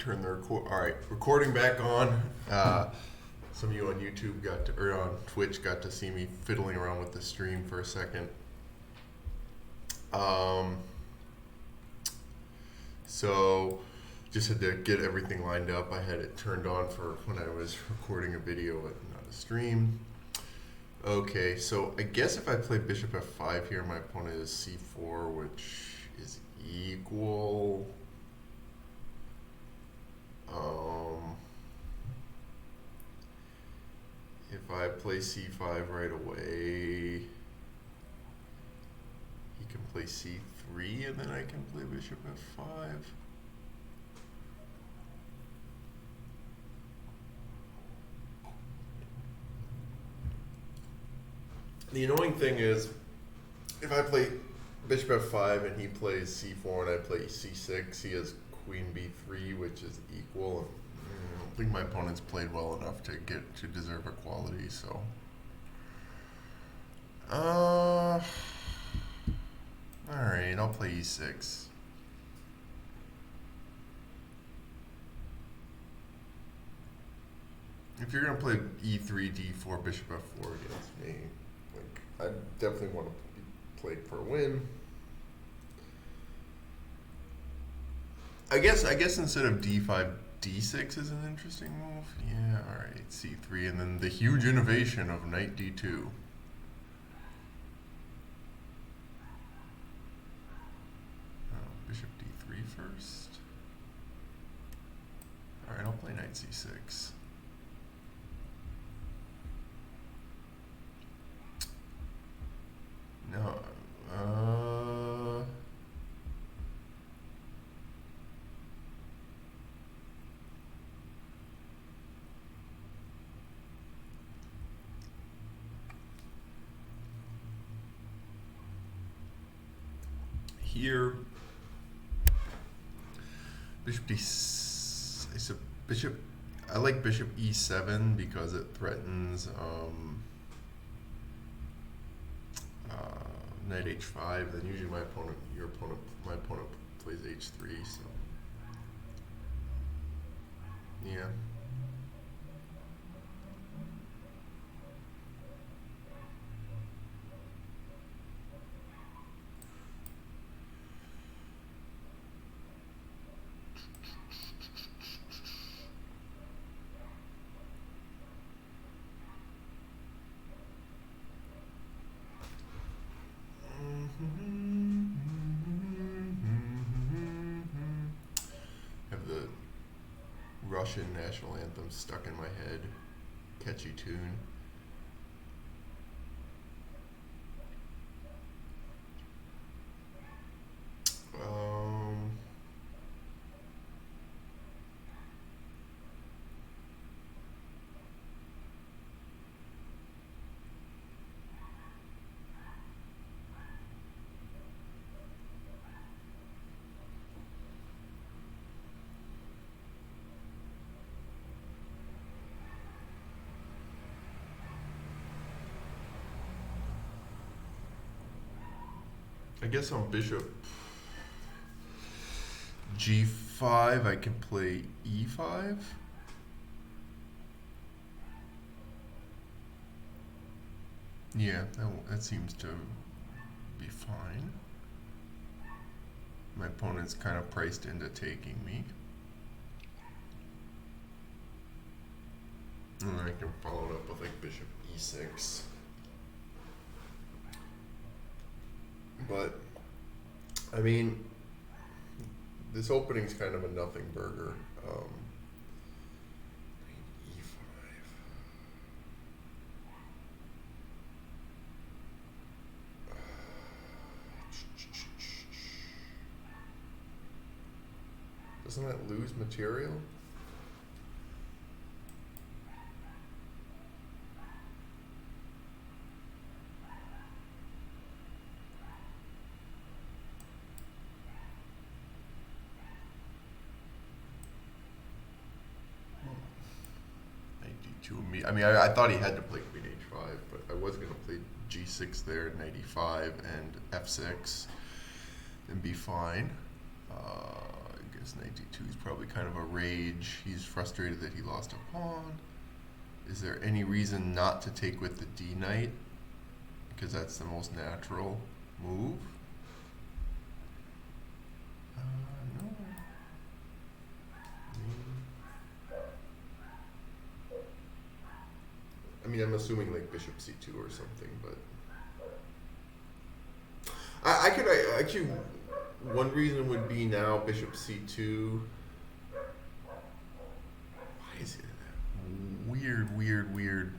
turn the recording back on. Some of you on YouTube or on Twitch got to see me fiddling around with the stream for a second. So just had to get everything lined up. I had it turned on for when I was recording a video and not a stream. Okay, so I guess if I play bishop f5 here, my opponent is c4, which is equal. If I play c5 right away, he can play c3, and then I can play bishop f5. The annoying thing is, if I play bishop f5 and he plays c4 and I play c6, he has queen b3, which is equal. I don't think my opponent's played well enough to deserve equality. So, all right, I'll play e6. If you're gonna play e3, d4, bishop f4 against me, I definitely want to be played for a win. I guess instead of d5, d6 is an interesting move. Yeah, all right, c3, and then the huge innovation of knight d2. Bishop d3 first. All right, I'll play knight c6. No. Here, bishop d. Bishop. I like bishop e7 because it threatens knight h5. Then usually my opponent plays h3. So yeah. Have the Russian national anthem stuck in my head. Catchy tune. I guess on bishop g5, I can play e5. Yeah, that seems to be fine. My opponent's kind of priced into taking me. And then I can follow it up with like bishop e6. But, I mean, this opening's kind of a nothing burger. E5. Doesn't that lose material? I mean, I thought he had to play queen h5, but I was going to play g6 there, knight e5, and f6, and be fine. I guess knight d2 is probably kind of a rage. He's frustrated that he lost a pawn. Is there any reason not to take with the d knight? Because that's the most natural move. No. I mean, I'm assuming like bishop c2 or something, but I could actually. One reason would be now bishop c2. Why is it weird?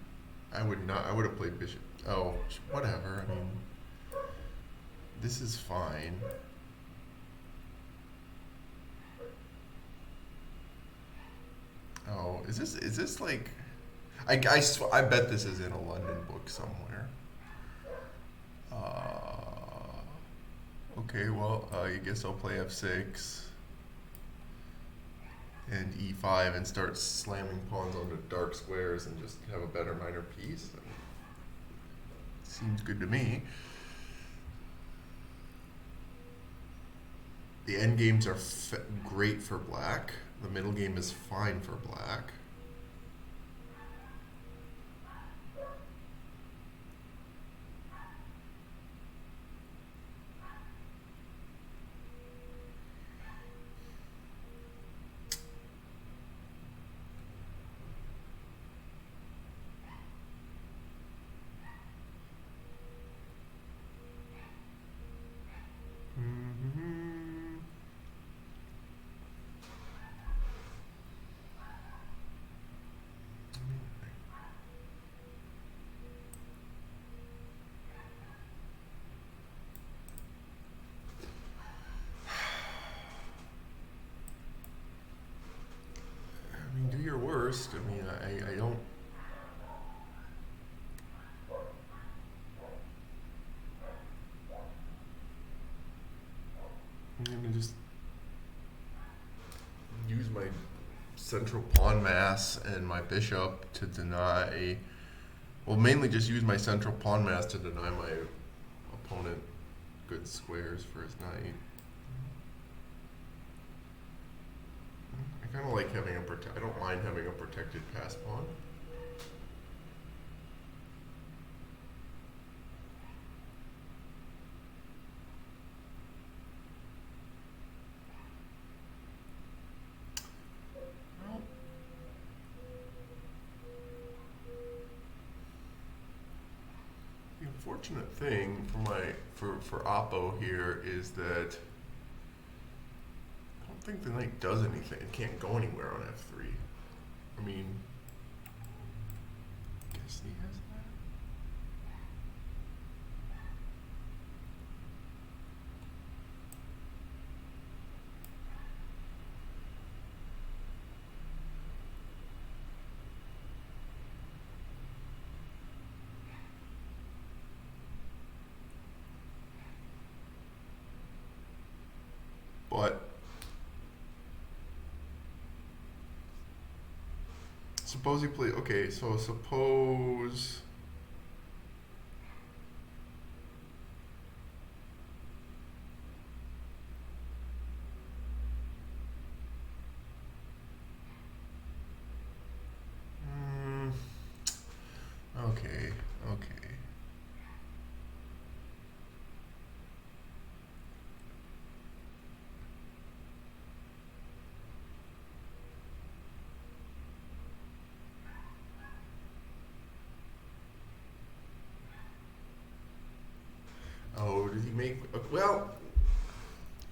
I would not. I would have played bishop. Oh, whatever. I mean, this is fine. Oh, is this like? I bet this is in a London book somewhere. Okay, well, I guess I'll play f6 and e5 and start slamming pawns onto dark squares and just have a better minor piece. I mean, seems good to me. The end games are great for black. The middle game is fine for black. Do your worst. I mean, I don't. I'm gonna just use my central pawn mass and my bishop to deny. Well, mainly just use my central pawn mass to deny my opponent good squares for his knight. I kind of like having a I don't mind having a protected pass pawn. Well, the unfortunate thing for Oppo here is that I don't think the knight does anything. It can't go anywhere on f3. I mean, I guess he has that. But suppose you play, okay, so suppose okay. Oh, did he make, well,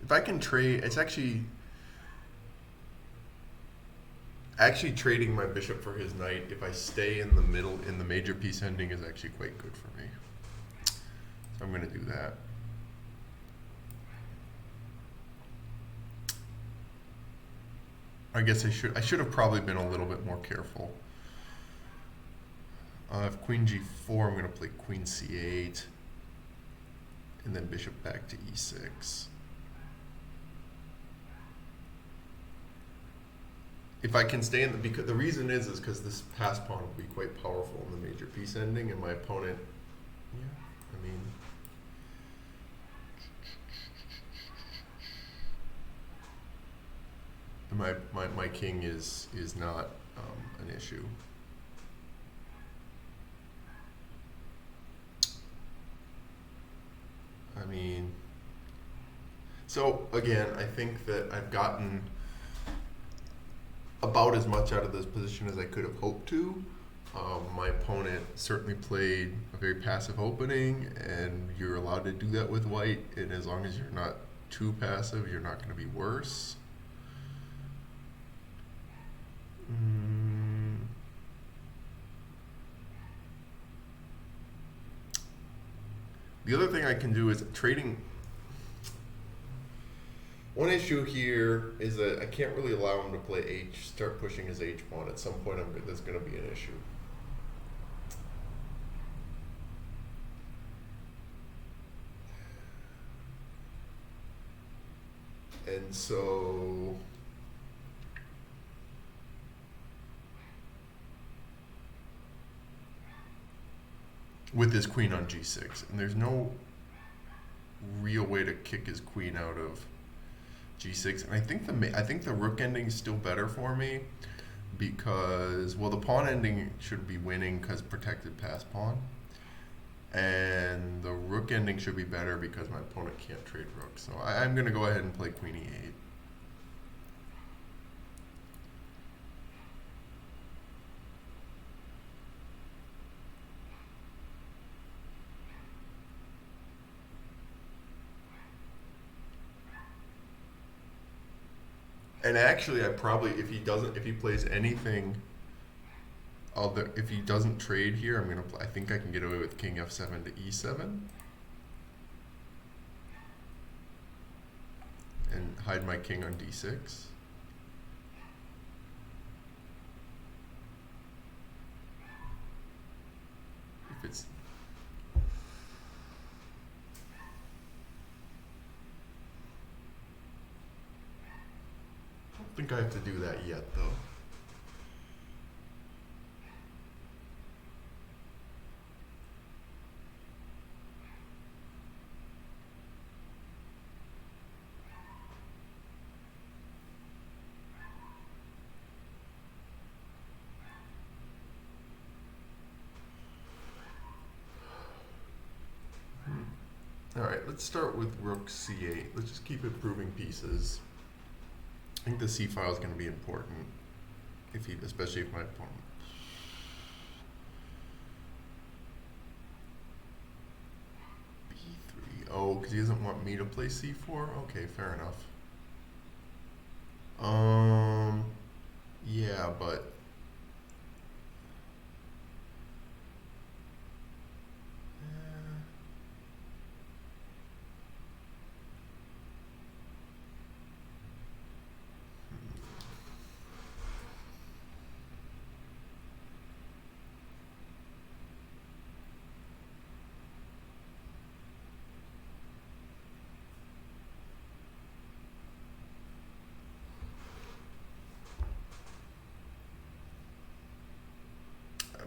if I can trade, it's actually trading my bishop for his knight, if I stay in the middle, in the major piece ending, is actually quite good for me. So I'm going to do that. I guess I should have probably been a little bit more careful. If queen g4, I'm going to play queen c8, and then bishop back to e6. If I can stay in because the reason is because this pass pawn will be quite powerful in the major piece ending, and my opponent, yeah, I mean, my king is not an issue. I mean, so again, I think that I've gotten about as much out of this position as I could have hoped to. My opponent certainly played a very passive opening, and you're allowed to do that with white, and as long as you're not too passive, you're not going to be worse. The other thing I can do is trading. One issue here is that I can't really allow him to play H, start pushing his H pawn. At some point, there's going to be an issue. And so with his queen on G6, and there's no real way to kick his queen out of G6, and I think the rook ending is still better for me because, well, the pawn ending should be winning because protected pass pawn, and the rook ending should be better because my opponent can't trade rook. So I'm going to go ahead and play queen E8. And actually, if he plays anything other, if he doesn't trade here, I think I can get away with king f7 to e7 and hide my king on d6. If it's I don't think I have to do that yet, though. All right, let's start with rook c8. Let's just keep improving pieces. I think the c file is going to be important, especially if my opponent. b3. Oh, because he doesn't want me to play c4. Okay, fair enough. Yeah, but.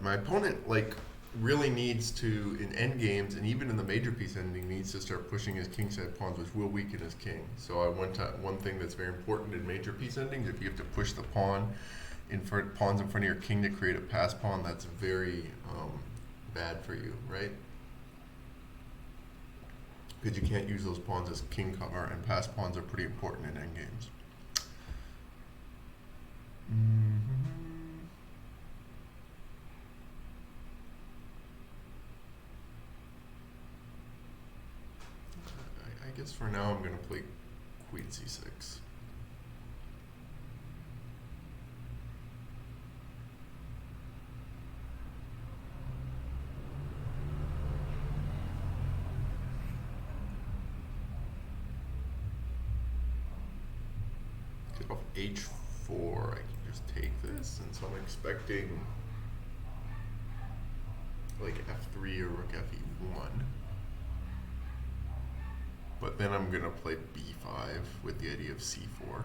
My opponent really needs to, in endgames and even in the major piece ending, needs to start pushing his kingside pawns, which will weaken his king. So one thing that's very important in major piece endings, if you have to push the pawns in front of your king to create a pass pawn, that's very bad for you, right? Because you can't use those pawns as king cover, and pass pawns are pretty important in endgames. I guess for now I'm going to play queen c6. Off h4, I can just take this, and so I'm expecting like f3 or rook fe1. But then I'm going to play b5 with the idea of c4.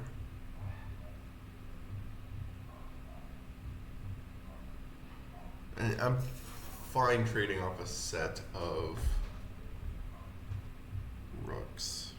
And I'm fine trading off a set of rooks.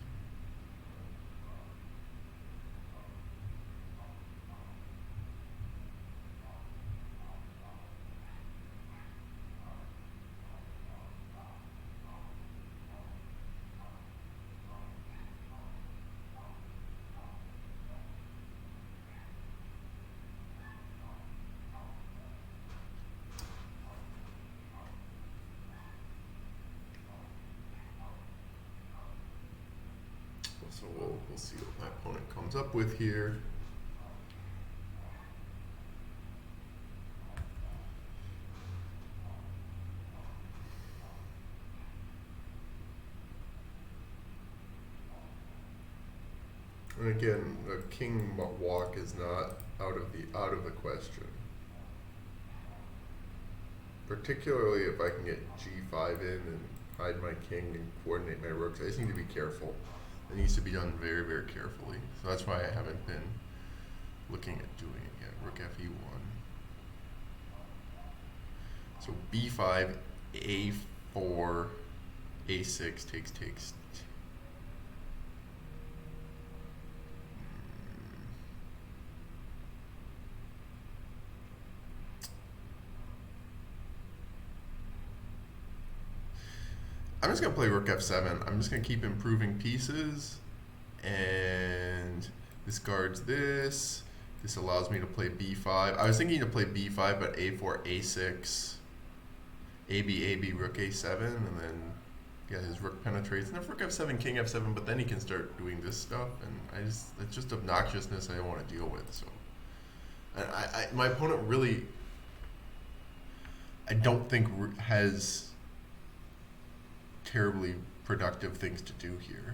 So we'll see what my opponent comes up with here. And again, a king walk is not out of the question. Particularly if I can get g5 in and hide my king and coordinate my rooks. I just need to be careful. It needs to be done very, very carefully. So that's why I haven't been looking at doing it yet. Rook fe1. So b5, a4, a6 takes. I'm just going to play rook f7. I'm just going to keep improving pieces. And this guards this. This allows me to play b5. I was thinking to play b5, but a4, a6, ab, rook a7, and then yeah, his rook penetrates. And if rook f7, king f7, but then he can start doing this stuff. And it's just obnoxiousness I don't want to deal with. So my opponent really, I don't think has terribly productive things to do here.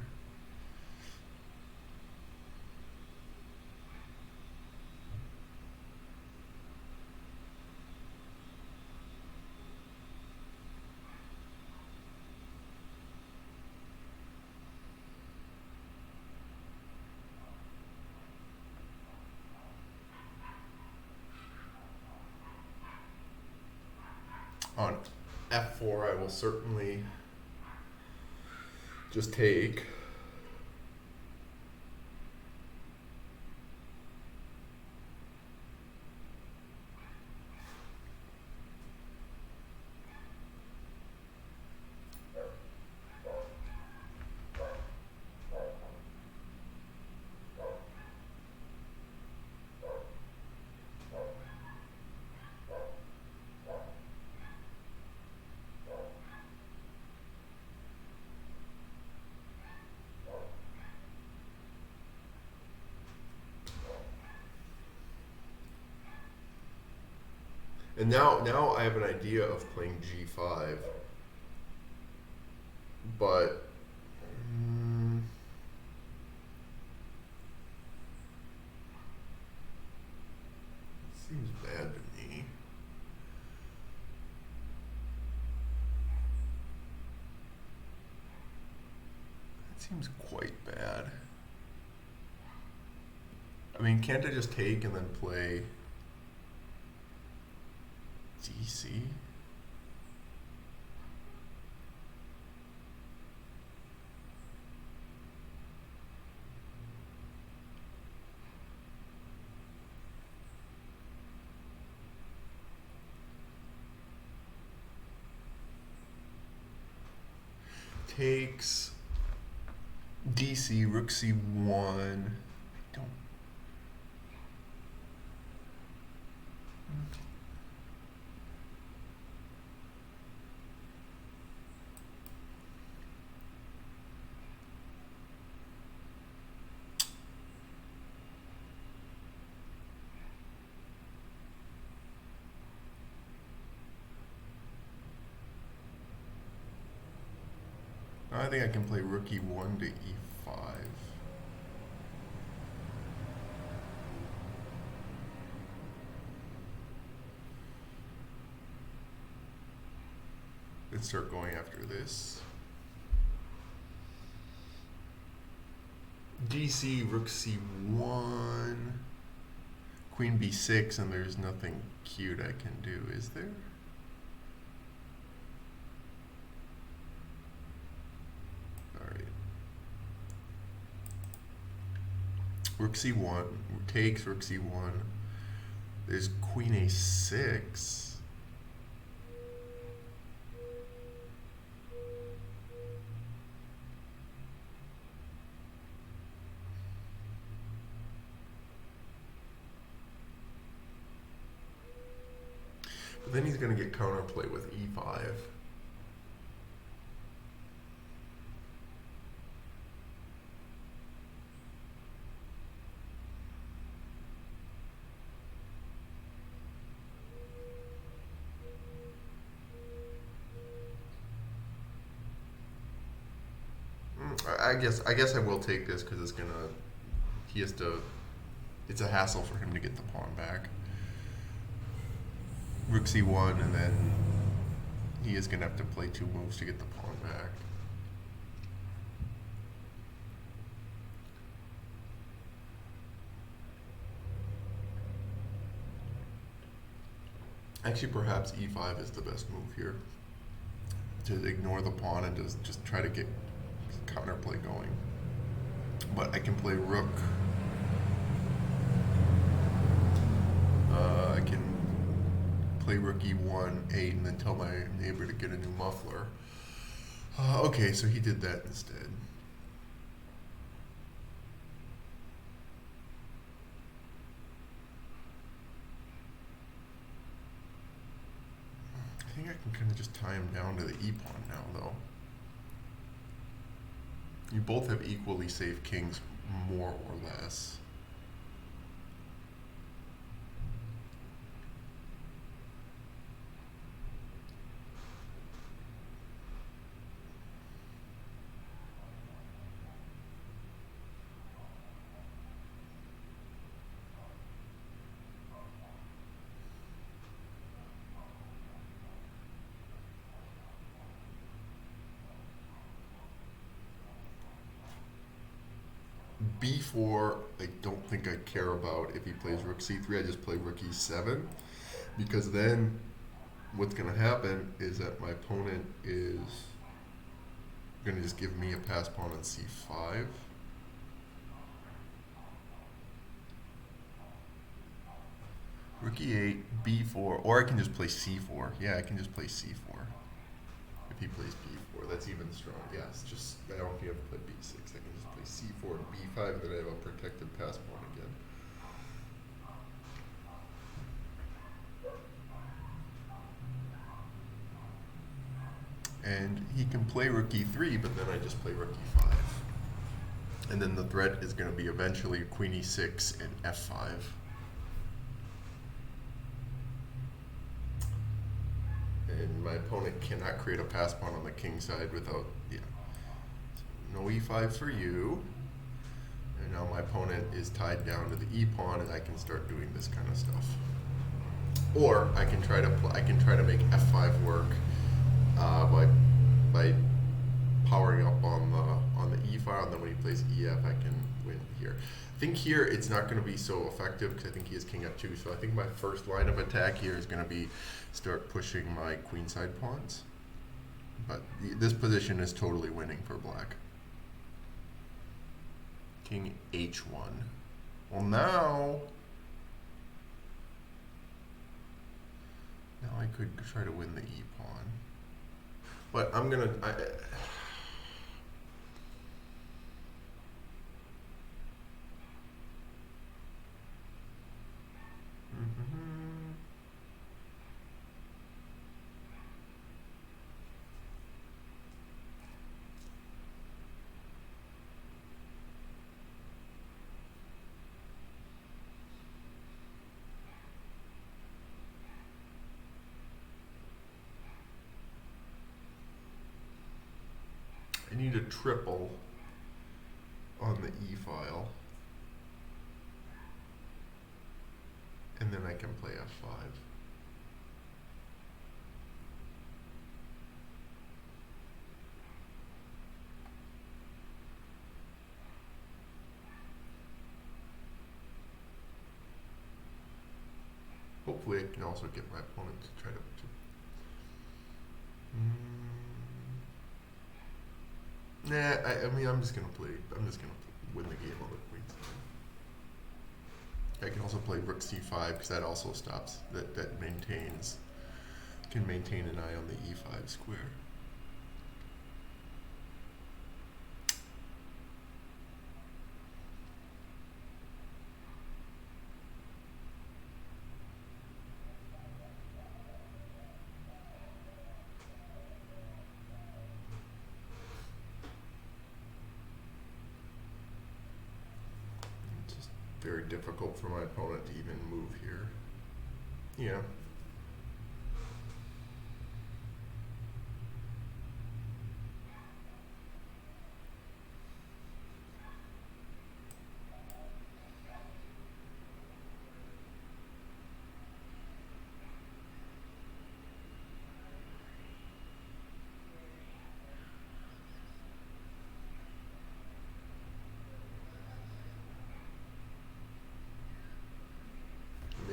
On f4, I will certainly just take. And now I have an idea of playing g5, but it seems bad to me. It seems quite bad. I mean, can't I just take and then play DC? Takes DC, rook c1. I don't. I think I can play rook e1 to e5. Let's start going after this. DC, rook c1, queen b6, and there's nothing cute I can do, is there? Rook c1, takes rook c1. There's queen a6. But then he's going to get counterplay with e5. I guess I will take this because he has to. It's a hassle for him to get the pawn back. Rook c1, and then he is gonna have to play 2 moves to get the pawn back. Actually, perhaps e5 is the best move here. To ignore the pawn and just try to get counterplay going. But I can play rook. I can play rook e1, 8, and then tell my neighbor to get a new muffler. Okay, so he did that instead. I think I can kind of just tie him down to the e-pawn now, though. You both have equally safe kings, more or less. b4, I don't think I care about if he plays rook c3. I just play rook e7, because then what's going to happen is that my opponent is going to just give me a pass pawn on c5. Rook e8, b4, or I can just play c4. Yeah, I can just play c4. If he plays b4, that's even strong. Yes, just I don't have to play b6. I can just play c4 and b5, and then I have a protected pass pawn again. And he can play rook e3, but then I just play rook e5. And then the threat is going to be eventually queen e6 and f5. And my opponent cannot create a pass pawn on the king side without, yeah. No e5 for you. And now my opponent is tied down to the e pawn, and I can start doing this kind of stuff. Or I can try to make f5 work by powering up on the e file, and then when he plays ef, I can win here. I think here it's not going to be so effective because I think he has king f2. So I think my first line of attack here is going to be start pushing my queenside pawns. But this position is totally winning for black. King h1. Well, now I could try to win the e pawn. But I'm gonna. I need a triple on the e file, and then I can play f5. Hopefully I can also get my opponent to try to I mean, I'm just gonna win the game on the queen side. I can also play rook c5 because that also stops. That can maintain an eye on the e5 square. Very difficult for my opponent to even move here. Yeah.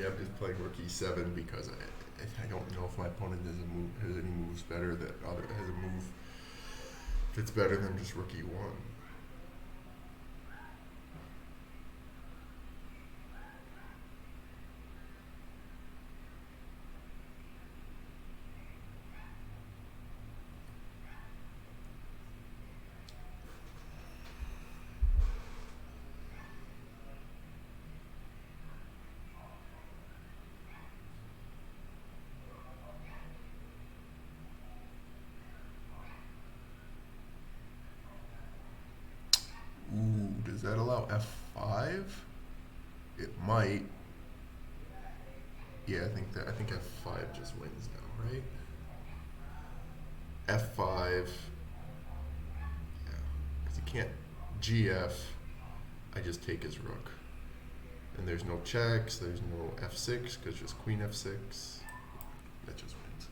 I'm just playing rook e7 because I don't know if my opponent has any moves better that has a move that's better than just rook e1. Ooh, does that allow f5? It might. Yeah, I think f5 just wins now, right? f5. Yeah, because he can't gf. I just take his rook. And there's no checks, there's no f6, because just queen f6. That just wins.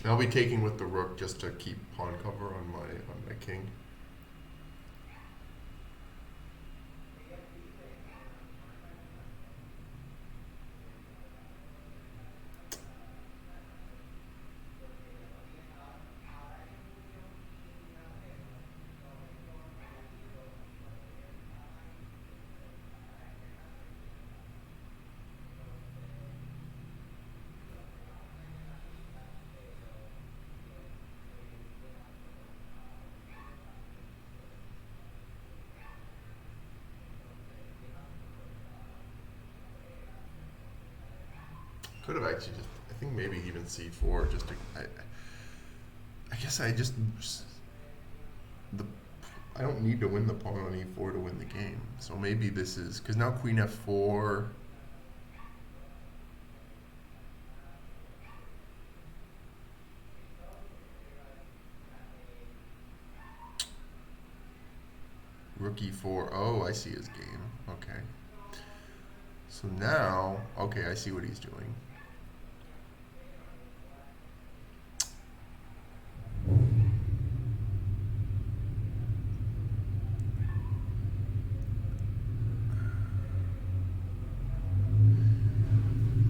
And I'll be taking with the rook just to keep pawn cover on my king. Could have actually just, I think maybe even c4 just to, I guess I just, I don't need to win the pawn on e4 to win the game. So maybe this is, because now queen f4, rook e4, oh, I see his game, okay. So now, okay, I see what he's doing.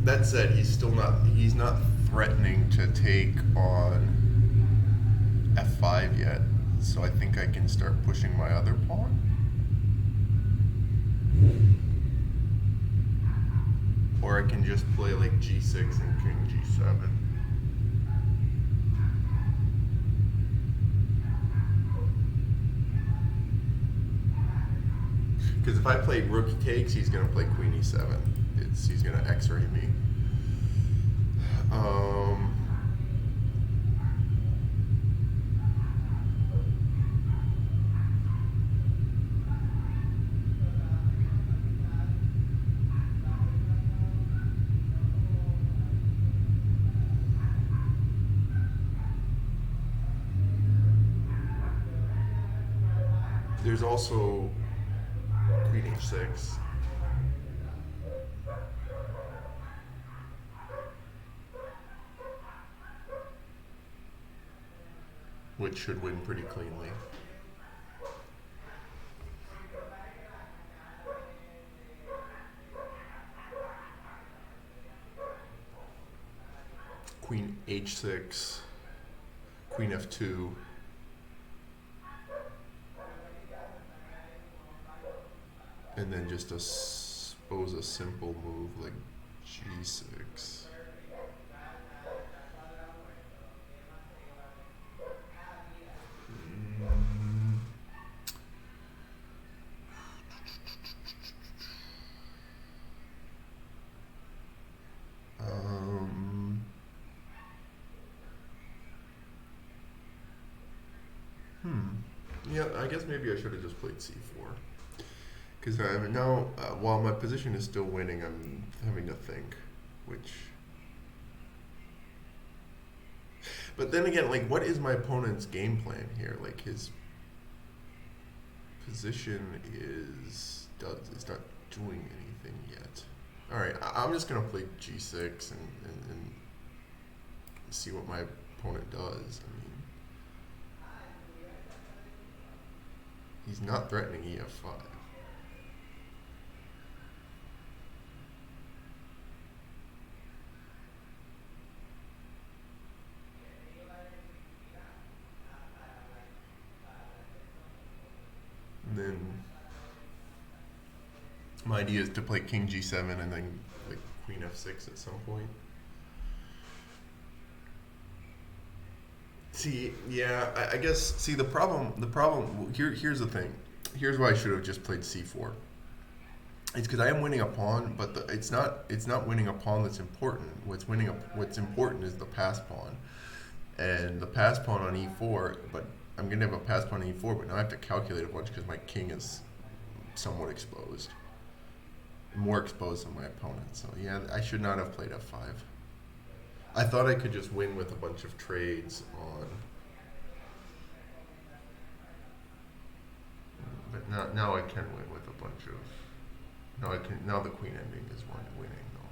That said, he's not threatening to take on f5 yet, so I think I can start pushing my other pawn. Or I can just play like g6 and king g7. Because if I play rook takes, he's going to play queen e7. He's going to x-ray me. There's also queen h6. Which should win pretty cleanly. Queen h6, queen f2. And then just suppose a simple move like g6. Yeah, I guess maybe I should have just played c4. Because now, while my position is still winning, I'm having to think, which... But then again, like, what is my opponent's game plan here? Like, his position is not doing anything yet. All right, I'm just gonna play g6 and see what my opponent does. I mean, He's not threatening EF5. And then my idea is to play King G7 and then like Queen F6 at some point. See, yeah, I guess. See, here's the thing. Here's why I should have just played C4. It's because I am winning a pawn, but it's not winning a pawn that's important. What's important is the pass pawn, and the pass pawn on E4. But I'm gonna have a pass pawn on E4, but now I have to calculate a bunch because my king is somewhat exposed, more exposed than my opponent. So yeah, I should not have played F5. I thought I could just win with a bunch of trades on, but now I can win with a bunch of. Now the queen ending is winning though,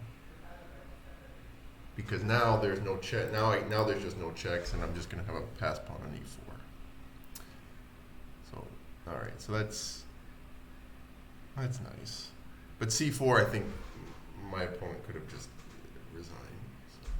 because now there's no check. Now there's just no checks, and I'm just gonna have a pass pawn on E4. So all right, so that's nice, but C4 I think my opponent could have just resigned. So.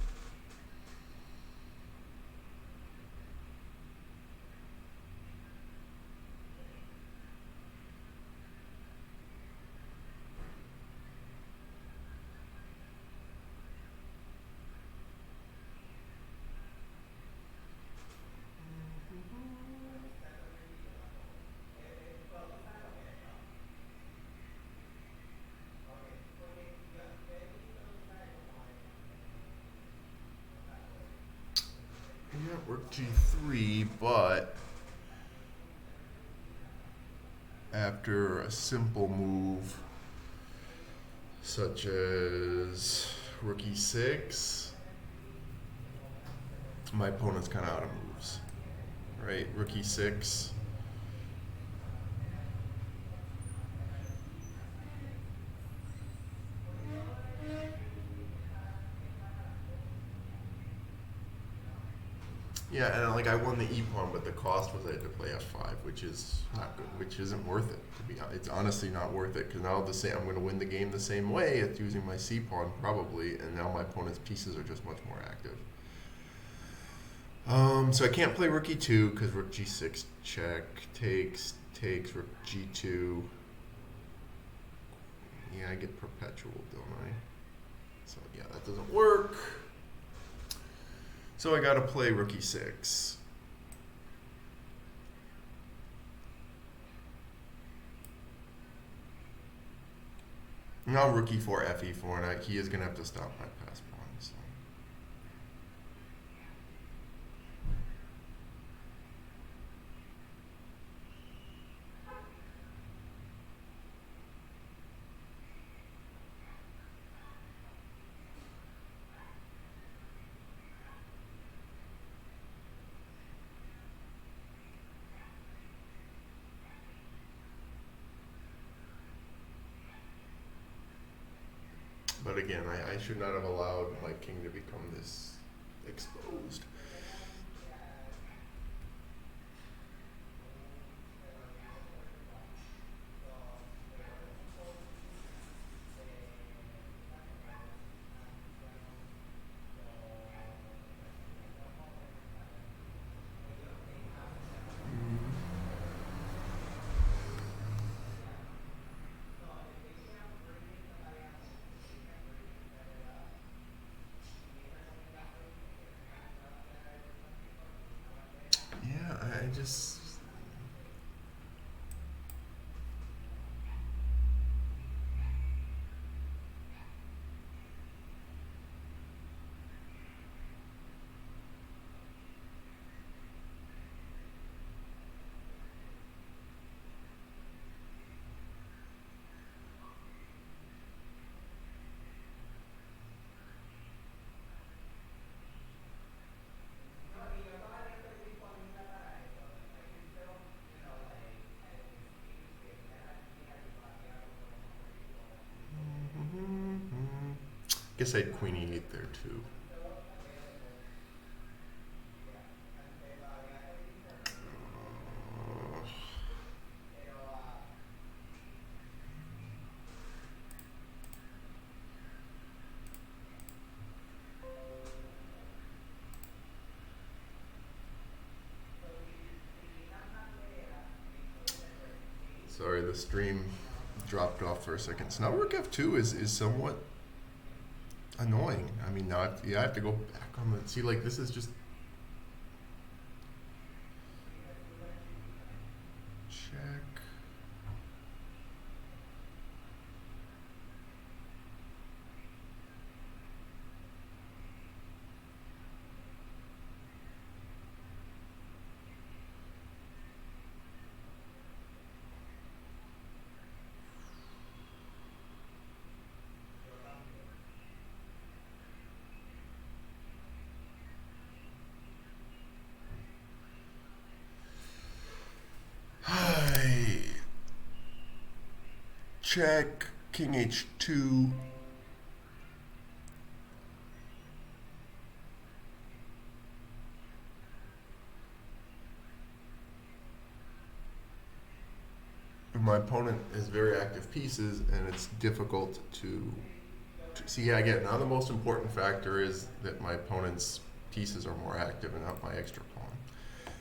Yeah, rook G3, but after a simple move such as rook E6, my opponent's kind of out of moves, right? Rook E6. Yeah, and like I won the E pawn, but the cost was I had to play F5, which is not good, which isn't worth it. To be honest, it's honestly not worth it because now I'm going to win the game the same way. It's using my C pawn probably, and now my opponent's pieces are just much more active. So I can't play rook E2 because rook G6 check takes rook G2. Yeah, I get perpetual, don't I? So yeah, that doesn't work. So I gotta play rook E6. Now rook E4, F E4, and he is gonna have to stop my pass pawn. So. But again, I should not have allowed my king to become this exposed. Yeah, I just. Guess I'd queen E8 there too. Sorry, the stream dropped off for a second. So now rook f2 is somewhat annoying. I mean, now I have to go back on the... See, like, this is just... Check. Hi. Check. King h2. My opponent has very active pieces, and it's difficult to see. Yeah, again, now the most important factor is that my opponent's pieces are more active and not my extra pawn.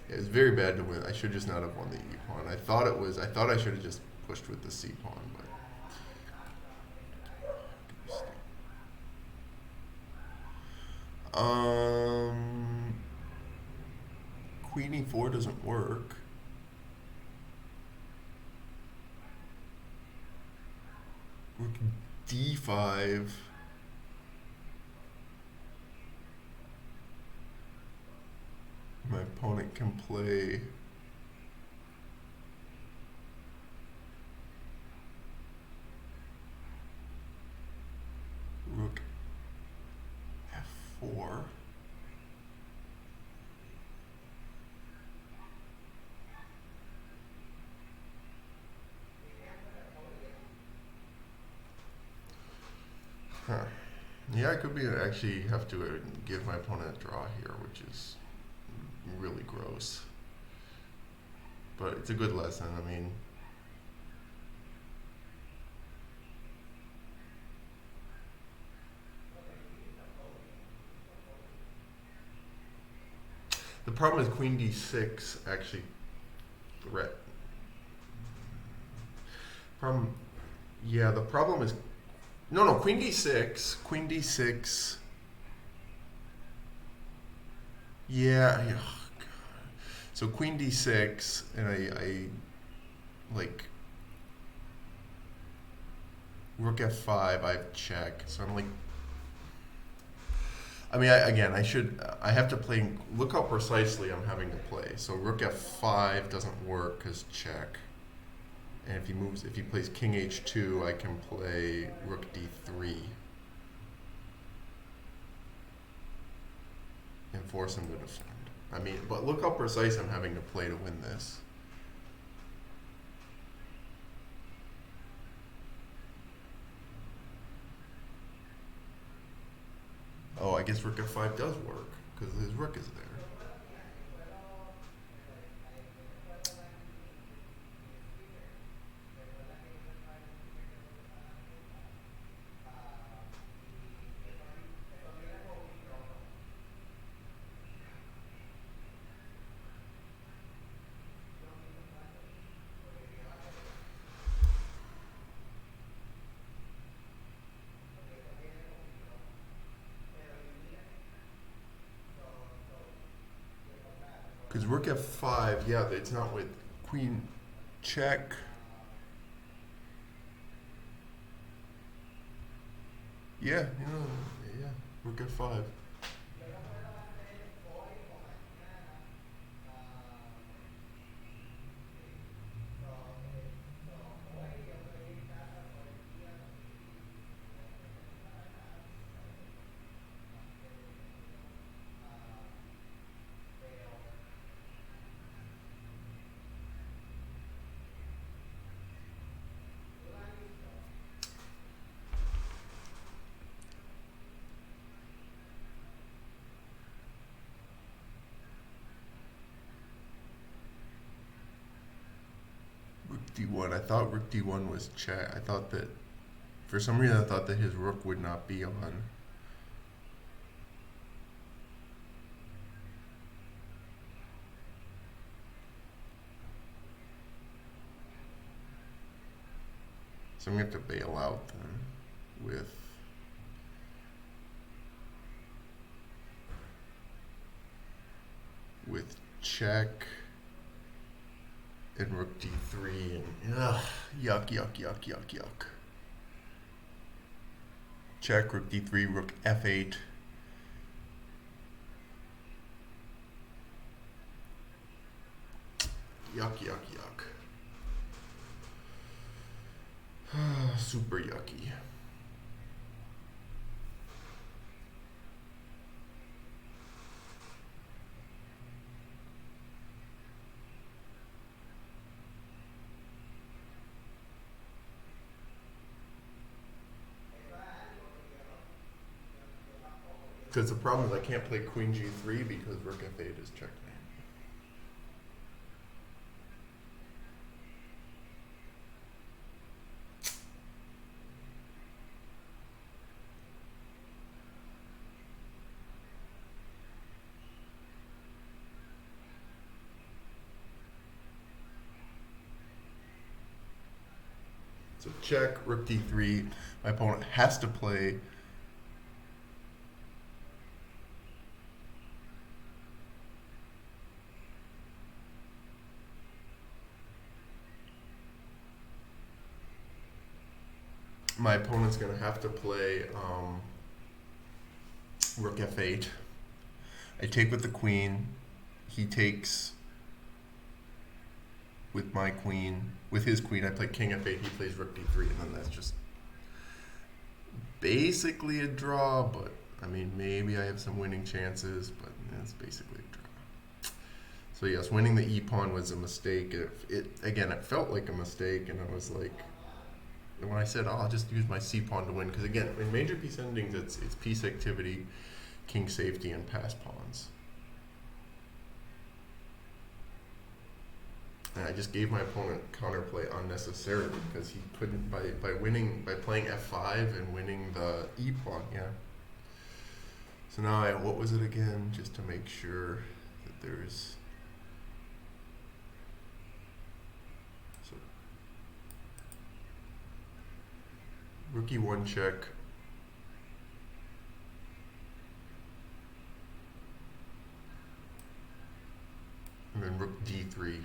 Yeah, it's very bad to win. I should just not have won the e pawn. I thought I should have just pushed with the c pawn, but queen e4 doesn't work. Rook d5. My opponent can play rook f4. Huh. Yeah, I could be actually have to give my opponent a draw here, which is really gross. But it's a good lesson. I mean, the problem is queen d6 actually threat. Yeah, the problem is no, queen d6, queen d6. Yeah, oh God. So queen d6, and I like rook f5. I have check, so I'm like. I mean, I have to play. Look how precisely I'm having to play. So rook f5 doesn't work because check. And if he plays king h2, I can play rook d3 and force him to defend. I mean, but look how precise I'm having to play to win this. Oh, I guess rook f5 does work because his rook is there. Because rook f5, yeah, it's not with queen check. Yeah, rook f5. D1. I thought rook d1 was check. I thought that, for some reason, I thought that his rook would not be on. So I'm going to have to bail out then with check and rook d3 and yuck, yuck, yuck, yuck, yuck. Check, rook d3, rook f8. Yuck, yuck, yuck. Super yucky. Because the problem is I can't play queen g3 because rook f8 is checkmate. So check, rook d3. My opponent has to play my opponent's going to have to play rook f8. I take with the queen. He takes with my queen. With his queen, I play king f8. He plays rook d3, and then that's just basically a draw. But I mean, maybe I have some winning chances, but it's basically a draw. So yes, winning the e pawn was a mistake. It felt like a mistake, and I was like, when I said, oh, I'll just use my c pawn to win, because again, in major piece endings, it's piece activity, king safety, and pass pawns. And I just gave my opponent counterplay unnecessarily because he couldn't by playing f5 and winning the e pawn. Yeah. So now what was it again? Just to make sure that there's. So rook e1 check. And then rook d3.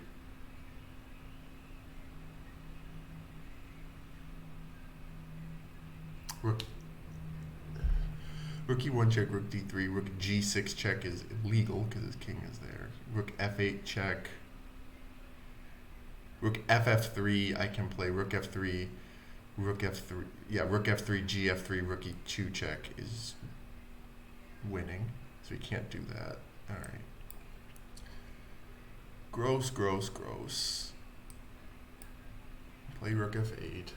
Rook e1 check, rook d3, rook g6 check is illegal because his king is there. Rook f8 check. Rook ff3, I can play rook f3, rook f3. Yeah, rook f3, gf3, rook e2 check is winning. So he can't do that. All right. Gross, gross, gross. Play rook f8.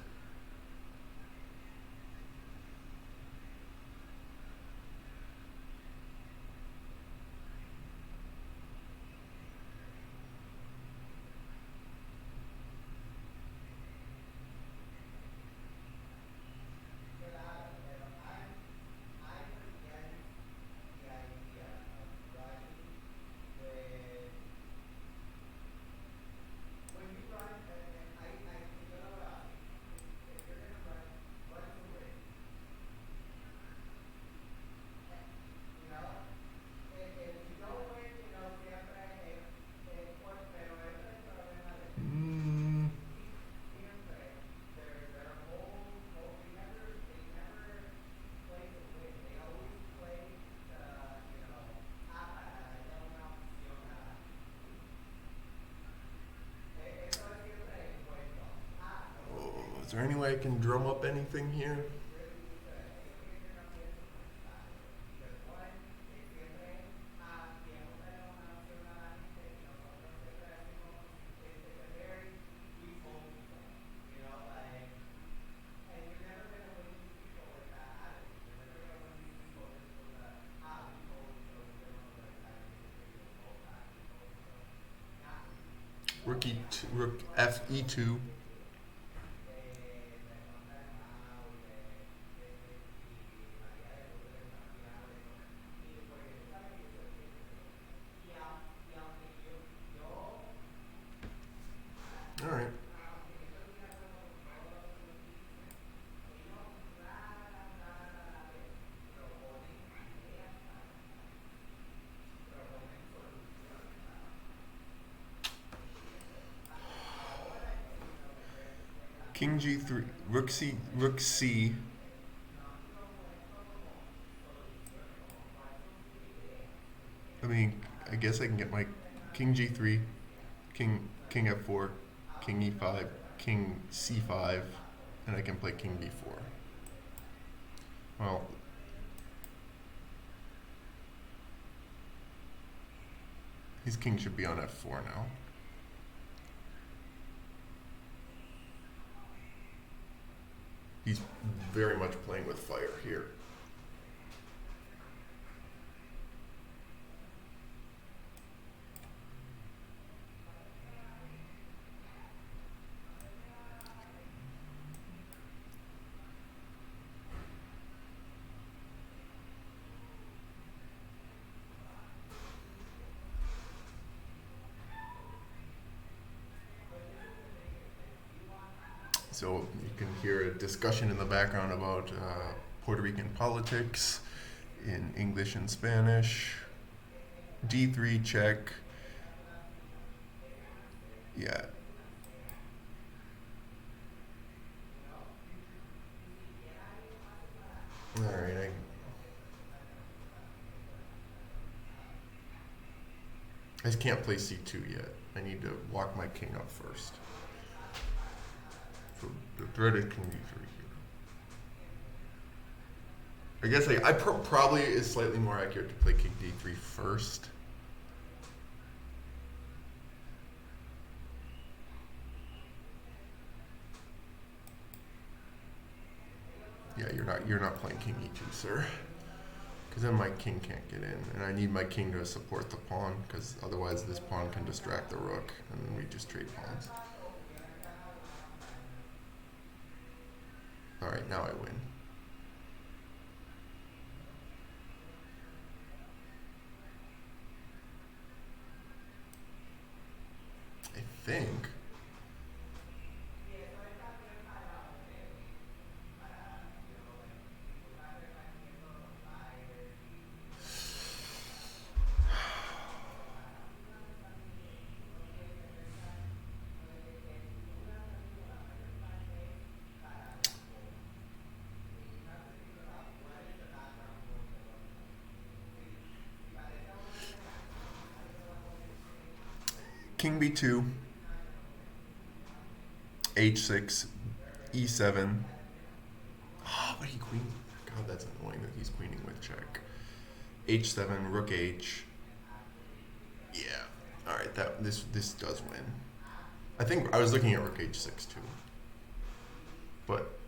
Is there any way I can drum up anything here? Rook f e2. All right. King G3, Rook C, Rook C. I mean, I guess I can get my King G3, King F4, King E5, King C5, and I can play King D4. Well, his king should be on F4 now. He's very much playing with fire here. So you can hear a discussion in the background about Puerto Rican politics in English and Spanish. D3 check. Yeah. All right. I just can't play C2 yet. I need to walk my king up first. So the threat is king D3 here. I guess probably is slightly more accurate to play king D3 first. Yeah, you're not playing king E2, sir. Because then my king can't get in, and I need my king to support the pawn, because otherwise this pawn can distract the rook, and then we just trade pawns. Alright, now I win. I think. King B2, H6, E7. Oh, but he queen. God, that's annoying that he's queening with check. H7, Rook H. Yeah. All right. This does win. I think I was looking at Rook H6 too, but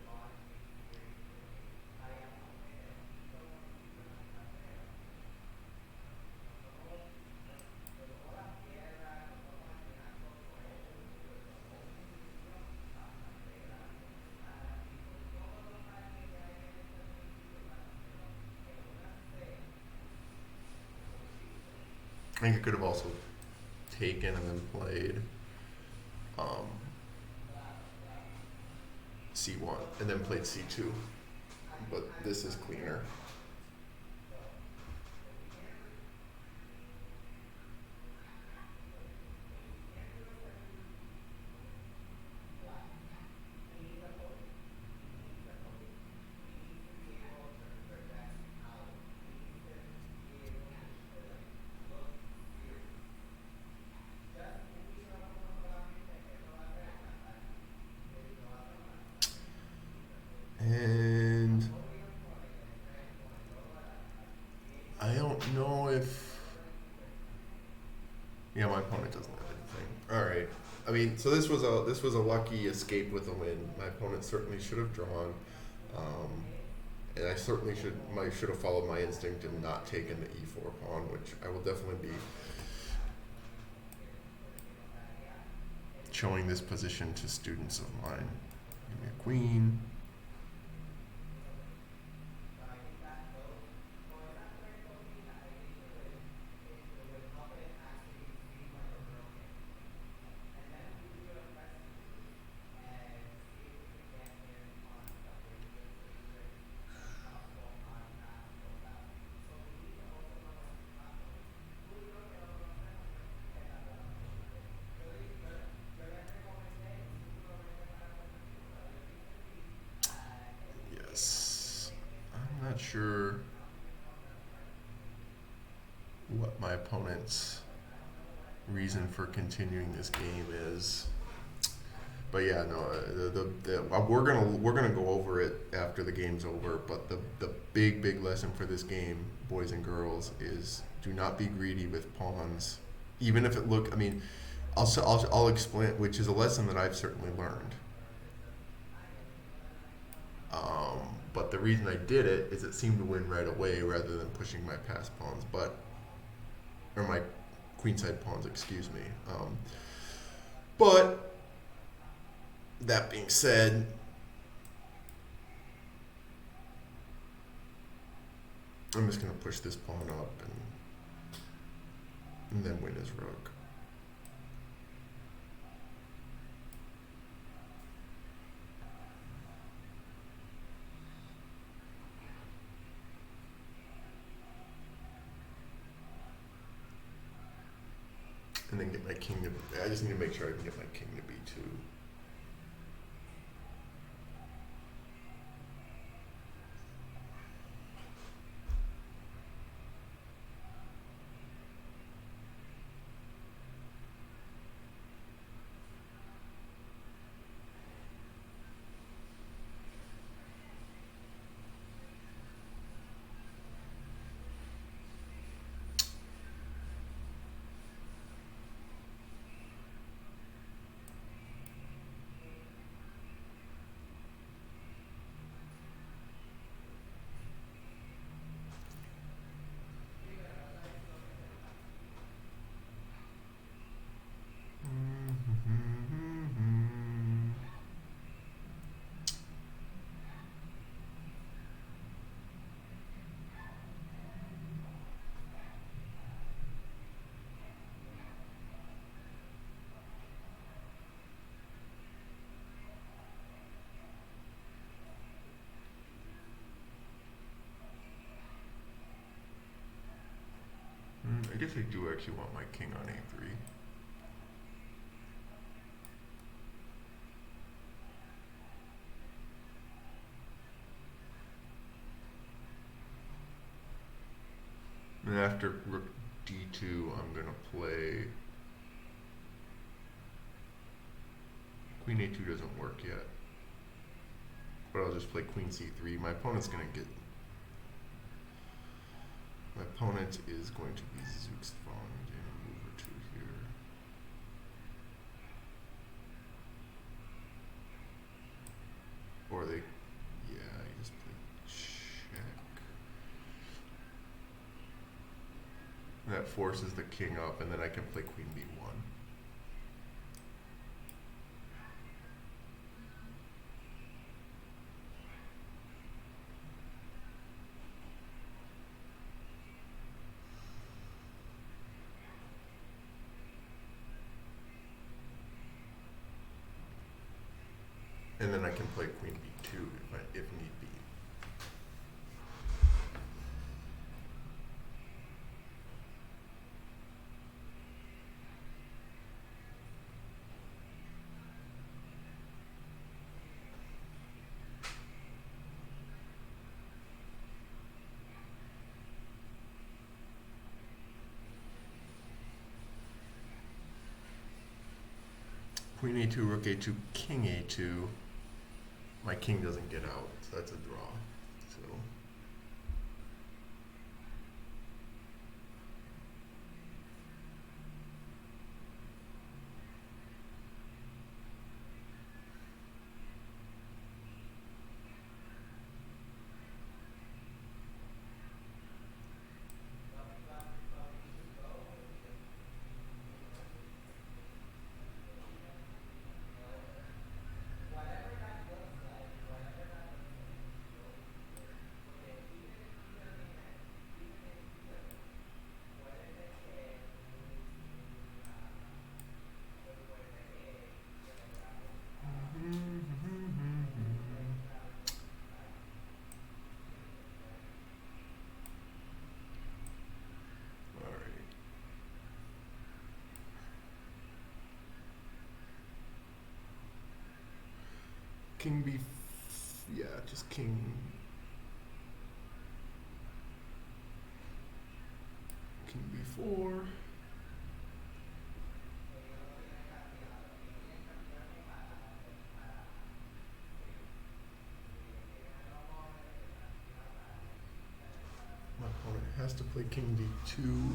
I think it could have also taken and then played um, C1 and then played C2, but this is cleaner. And I don't know if, yeah, my opponent doesn't have anything. All right. I mean, so this was a lucky escape with a win. My opponent certainly should have drawn, and I certainly should have followed my instinct and not taken the E4 pawn, which I will definitely be showing this position to students of mine. Give me a queen. sure what my opponent's reason for continuing this game is. But yeah, no, we're gonna go over it after the game's over. But the big lesson for this game, boys and girls, is do not be greedy with pawns, even if it look. I mean, I'll explain, which is a lesson that I've certainly learned. But the reason I did it is it seemed to win right away rather than pushing my pass pawns, or my queenside pawns, excuse me. But that being said, I'm just gonna push this pawn up and then win his rook. And then get my king to. I just need to make sure I can get my king to b2. I guess I do actually want my king on a3. And after rook d2, I'm going to play... Queen a2 doesn't work yet. But I'll just play queen c3. My opponent's going to get... My opponent is going to be Zug's Fond and over 2 here. Or they, yeah, I just play check. That forces the king up, and then I can play queen b1. And then I can play queen b2 if need be. Queen a2, rook a2, king a2. My king doesn't get out, so that's a draw. So king b, yeah, just king. king b4. My opponent has to play king d2.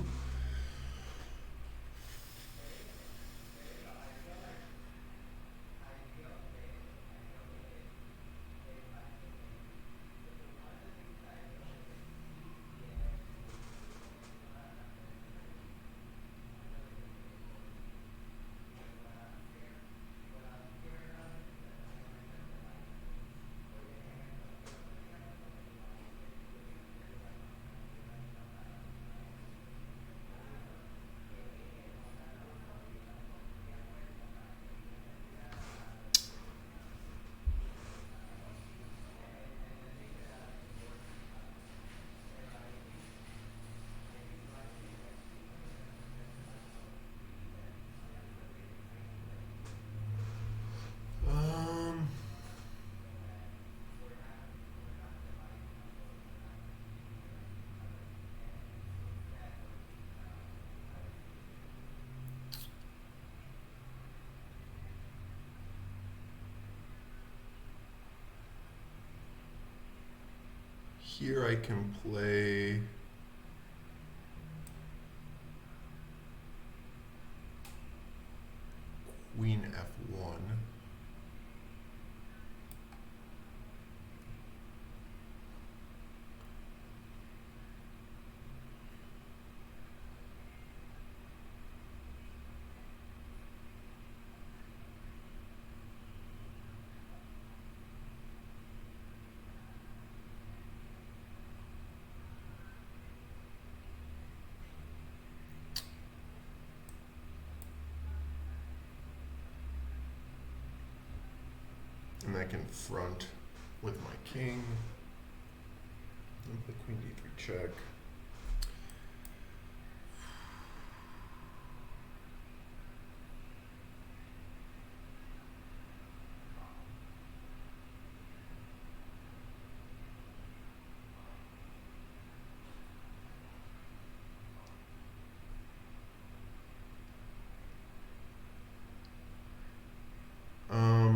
Here I can play queen f1. And I can front with my king. And play queen d3 check.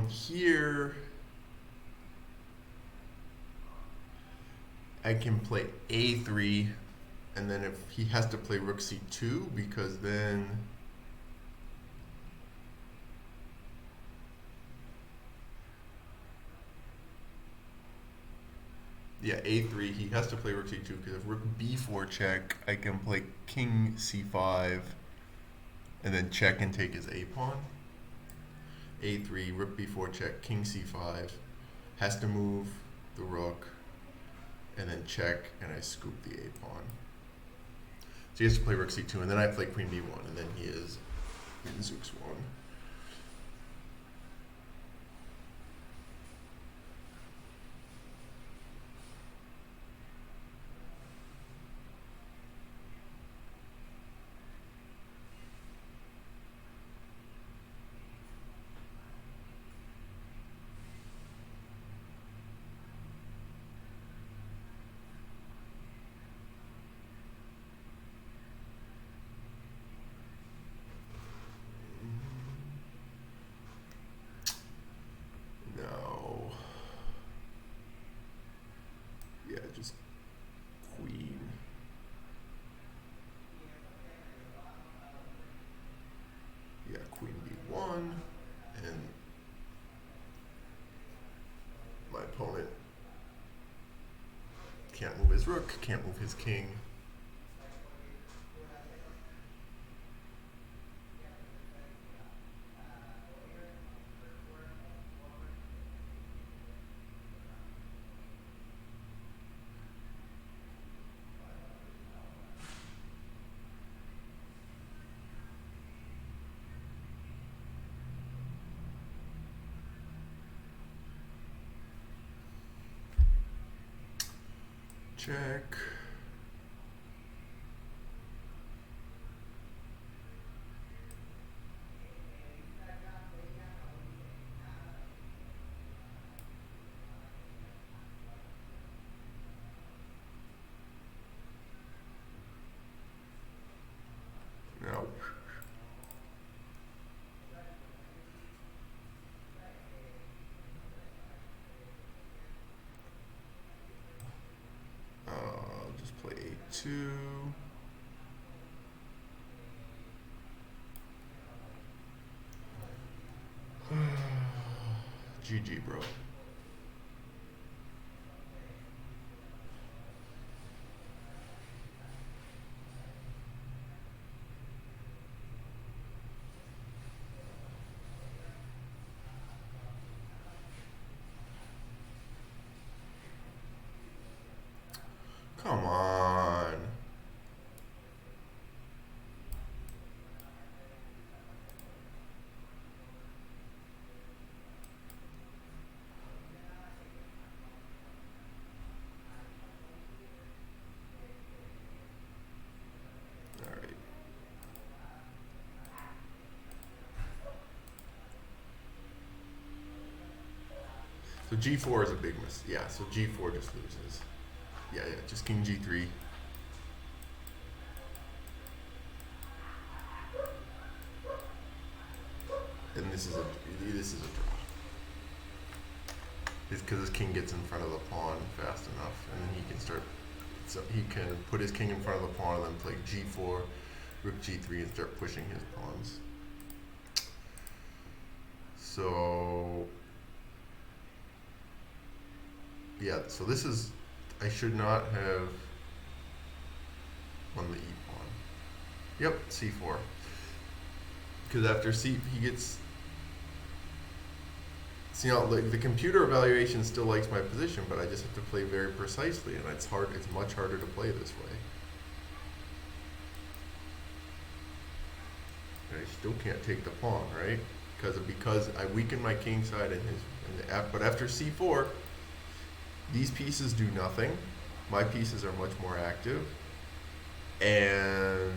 Here I can play a3, and then if he has to play rook c2, because then yeah, a3, he has to play rook c2, because if rook b4 check, I can play king c5 and then check and take his a pawn. a3, rook b4 check, king c5, has to move the rook, and then check, and I scoop the a pawn. So he has to play rook c2, and then I play queen b1, and then he is in Zug's 1. No. Yeah, just queen. Yeah, queen b1, and my opponent can't move his rook, can't move his king. Check. c2. GG, bro. Come on. All right. So G4 is a big miss. Yeah, so G4 just loses. Yeah, just king G3. And this is a draw. It's because his king gets in front of the pawn fast enough, and then he can start. So he can put his king in front of the pawn and then play G4, Rook G3, and start pushing his pawns. So yeah, so this is, I should not have won the e pawn. Yep, C4. Because after C, he gets. See, now the computer evaluation still likes my position, but I just have to play very precisely, and it's hard. It's much harder to play this way. And I still can't take the pawn, right? Because I weaken my king side and but after C4, these pieces do nothing. My pieces are much more active, and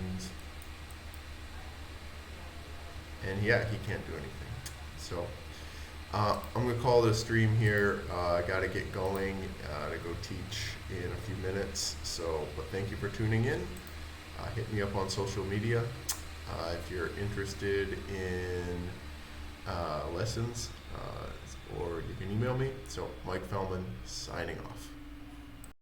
yeah, he can't do anything. So. I'm going to call it a stream here. I got to get going to go teach in a few minutes. So, but thank you for tuning in. Hit me up on social media if you're interested in lessons, or you can email me. So, Mike Fellman signing off.